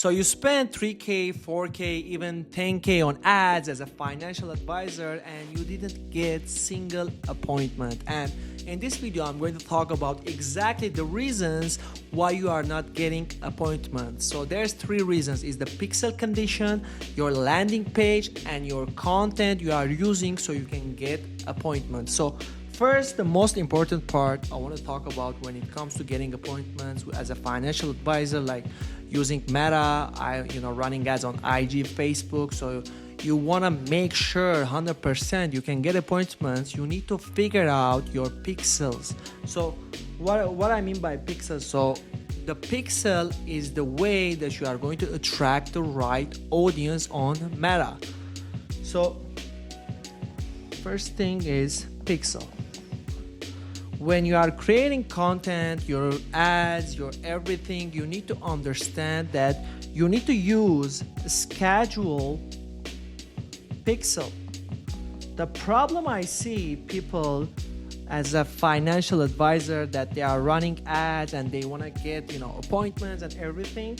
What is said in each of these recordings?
So you spend 3K, 4K, even 10K on ads as a financial advisor and you didn't get single appointment. And in this video, I'm going to talk about exactly the reasons why you are not getting appointments. So there's 3 reasons. Is the pixel condition, your landing page, and your content you are using so you can get appointments. So first, the most important part I want to talk about when it comes to getting appointments as a financial advisor, like using Meta, running ads on IG, Facebook. So you want to make sure 100% you can get appointments. You need to figure out your pixels. So what I mean by pixels, so the pixel is the way that you are going to attract the right audience on Meta. So first thing is pixel. When you are creating content, your ads, your everything, you need to understand that you need to use a schedule pixel. The problem I see people as a financial advisor that they are running ads and they want to get, appointments and everything.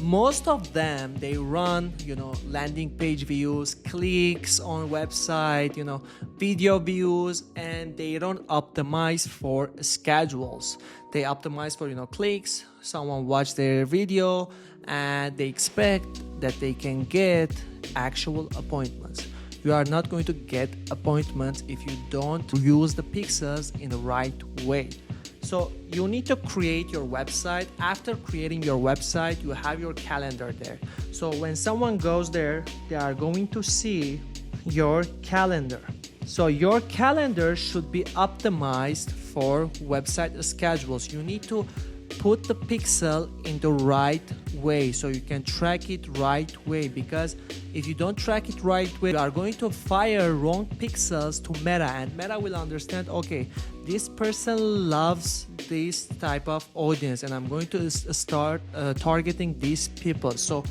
Most of them, they run, landing page views, clicks on website, video views, and they don't optimize for schedules. They optimize for, clicks, someone watch their video, and they expect that they can get actual appointments. You are not going to get appointments if you don't use the pixels in the right way. So you need to create your website. After creating your website, you have your calendar there. So when someone goes there, they are going to see your calendar. So your calendar should be optimized for website schedules. You need to put the pixel in the right way so you can track it right way, because if you don't track it right way, you are going to fire wrong pixels to Meta, and Meta will understand, okay, this person loves this type of audience and I'm going to start targeting these people. So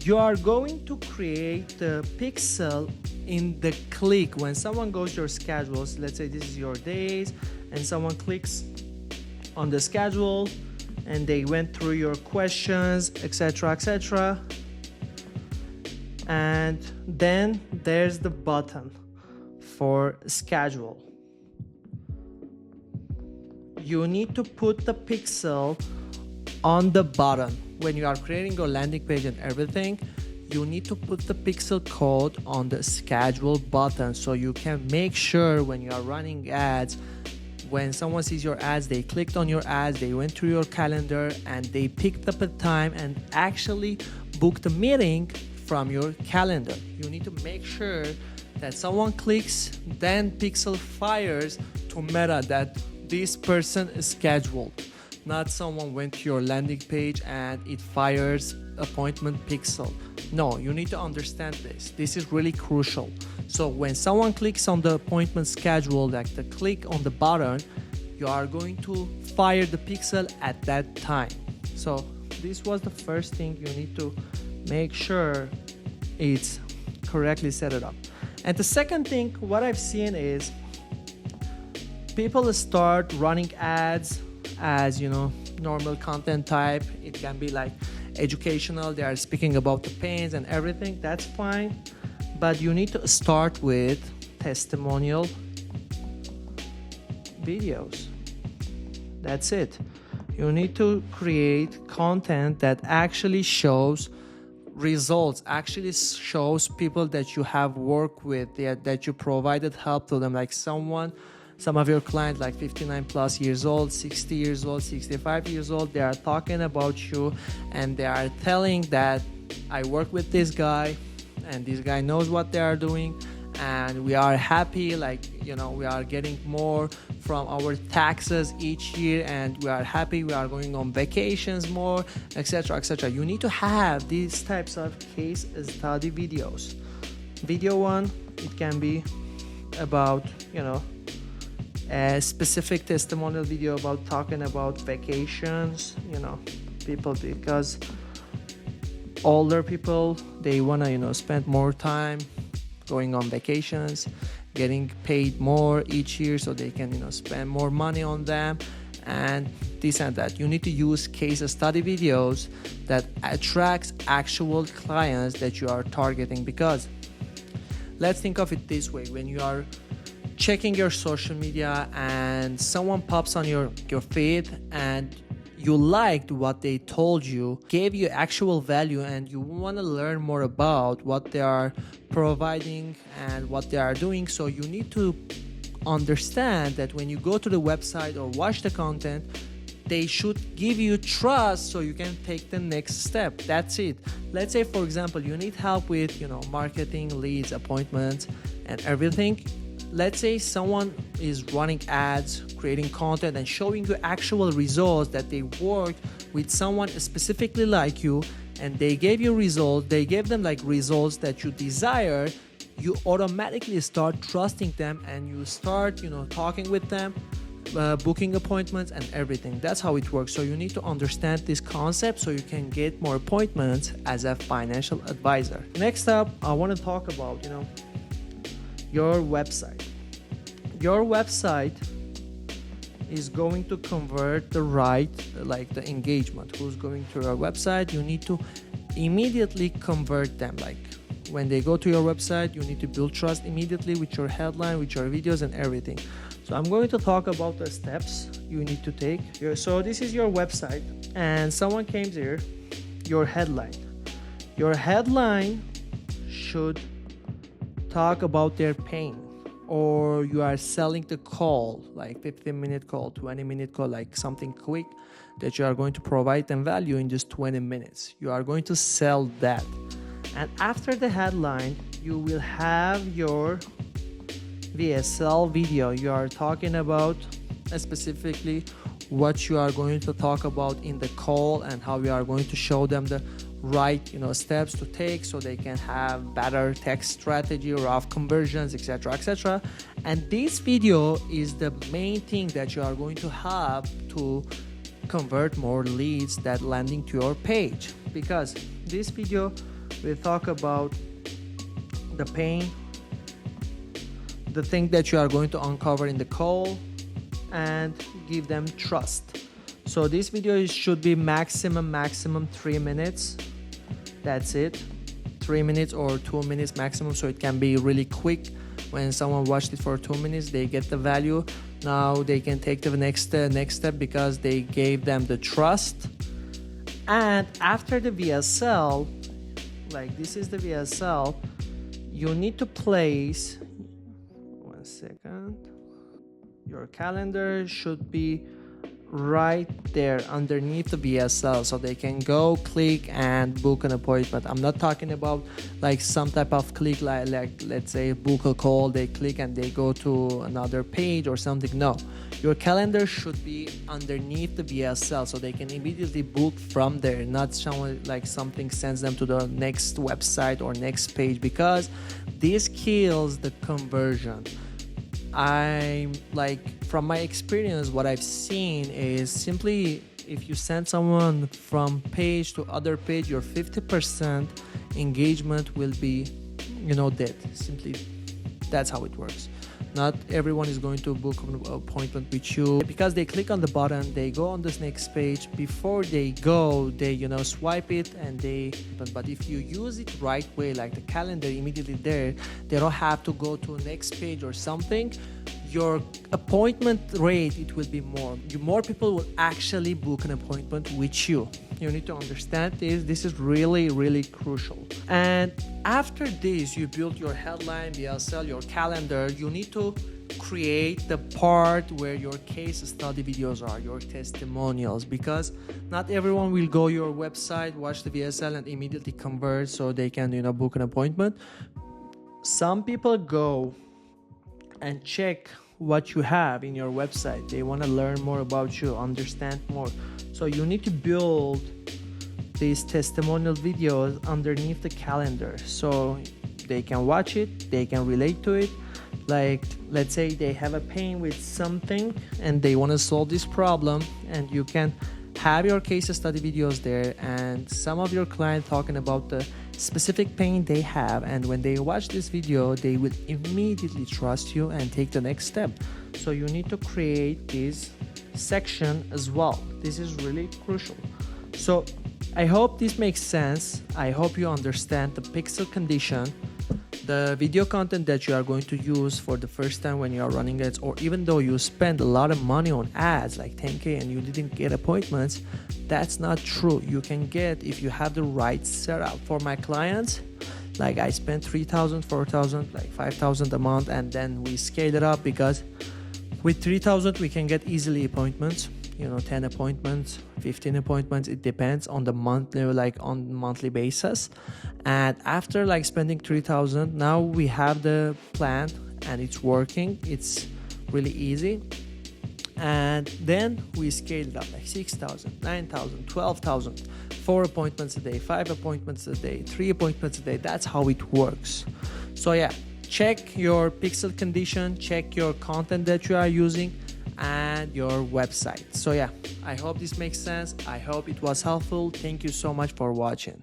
you are going to create the pixel in the click. When someone goes to your schedules, let's say this is your days, and someone clicks on the schedule and they went through your questions, etc., and then there's the button for schedule. You need to put the pixel on the button. When you are creating your landing page and everything, you need to put the pixel code on the schedule button so you can make sure when you are running ads, when someone sees your ads, they clicked on your ads, they went through your calendar and they picked up a time and actually booked a meeting from your calendar. You need to make sure that someone clicks, then pixel fires to Meta that this person is scheduled, not someone went to your landing page and it fires appointment pixel. No, you need to understand this. This is really crucial. So when someone clicks on the appointment schedule, like the click on the button, you are going to fire the pixel at that time. So this was the first thing you need to make sure it's correctly set it up. And the second thing, what I've seen is people start running ads as, normal content type. It can be like educational. They are speaking about the pains and everything. That's fine. But you need to start with testimonial videos. That's it. You need to create content that actually shows results, actually shows people that you have worked with, that you provided help to them, like some of your clients like 59 plus years old, 60 years old, 65 years old, they are talking about you and they are telling that I work with this guy and this guy knows what they are doing and we are happy, we are getting more from our taxes each year and we are happy, we are going on vacations more, etc. You need to have these types of case study videos. Video 1, it can be about, a specific testimonial video about talking about vacations, people, because older people, they want to, spend more time going on vacations, getting paid more each year so they can, spend more money on them. And this and that. You need to use case study videos that attracts actual clients that you are targeting. Because let's think of it this way: when you are checking your social media and someone pops on your feed and you liked what they told you, gave you actual value, and you want to learn more about what they are providing and what they are doing, so you need to understand that when you go to the website or watch the content, they should give you trust so you can take the next step. That's it. Let's say, for example, you need help with marketing, leads, appointments, and everything. Let's say someone is running ads, creating content, and showing you actual results that they worked with someone specifically like you, and they gave you results, they gave them like results that you desire. You automatically start trusting them, and you start talking with them, booking appointments and everything. That's how it works. So you need to understand this concept so you can get more appointments as a financial advisor. Next up, I want to talk about your website. Your website is going to convert the engagement. Who's going to your website? You need to immediately convert them. Like when they go to your website, you need to build trust immediately with your headline, with your videos and everything. So I'm going to talk about the steps you need to take. So this is your website and someone came here. Your headline should talk about their pain, or you are selling the call, like 15-minute call, 20-minute call, like something quick that you are going to provide them value in just 20 minutes. You are going to sell that. And after the headline, you will have your VSL video. You are talking about specifically what you are going to talk about in the call and how we are going to show them the right steps to take so they can have better text strategy, rough conversions, etc. And this video is the main thing that you are going to have to convert more leads that landing to your page, because this video will talk about the pain, the thing that you are going to uncover in the call, and give them trust. So this video should be maximum 3 minutes. That's it. 3 minutes or 2 minutes maximum, so it can be really quick. When someone watched it for 2 minutes, they get the value. Now they can take the next step because they gave them the trust. And after the VSL, like this is the VSL, you need to place, one second, your calendar should be right there underneath the VSL so they can go click and book an appointment. I'm not talking about like some type of click like let's say book a call, they click and they go to another page or something. No, your calendar should be underneath the VSL so they can immediately book from there, not someone like something sends them to the next website or next page, because this kills the conversion. I'm like, from my experience, what I've seen is simply if you send someone from page to other page, your 50% engagement will be dead. Simply that's how it works. Not everyone is going to book an appointment with you because they click on the button, they go on this next page. Before they go, they swipe it and they. But if you use it right way, like the calendar immediately there, they don't have to go to next page or something. Your appointment rate, it will be more. More people will actually book an appointment with you. You need to understand this. This is really, really crucial. And after this, you build your headline, VSL, your calendar. You need to create the part where your case study videos are, your testimonials, because not everyone will go your website, watch the VSL, and immediately convert so they can, book an appointment. Some people go and check what you have in your website. They want to learn more about you, understand more. So you need to build these testimonial videos underneath the calendar so they can watch it, they can relate to it. Like, let's say they have a pain with something and they want to solve this problem, and you can have your case study videos there and some of your clients talking about the specific pain they have, and when they watch this video they will immediately trust you and take the next step. So you need to create these section as well. This is really crucial. So I hope this makes sense. I hope you understand the pixel condition, the video content that you are going to use for the first time when you are running ads, or even though you spend a lot of money on ads like 10K and you didn't get appointments. That's not true. You can get if you have the right setup. For my clients, like I spent 3,000, 4,000, like 5,000 a month, and then we scaled it up because with 3,000 we can get easily appointments, 10 appointments, 15 appointments. It depends on the monthly basis. And after like spending 3,000, now we have the plan and it's working. It's really easy. And then we scaled it up like 6,000, 9,000, 12,000, 4 appointments a day, 5 appointments a day, 3 appointments a day. That's how it works. So yeah, check your pixel condition, check your content that you are using, and your website. So yeah, I hope this makes sense. I hope it was helpful. Thank you so much for watching.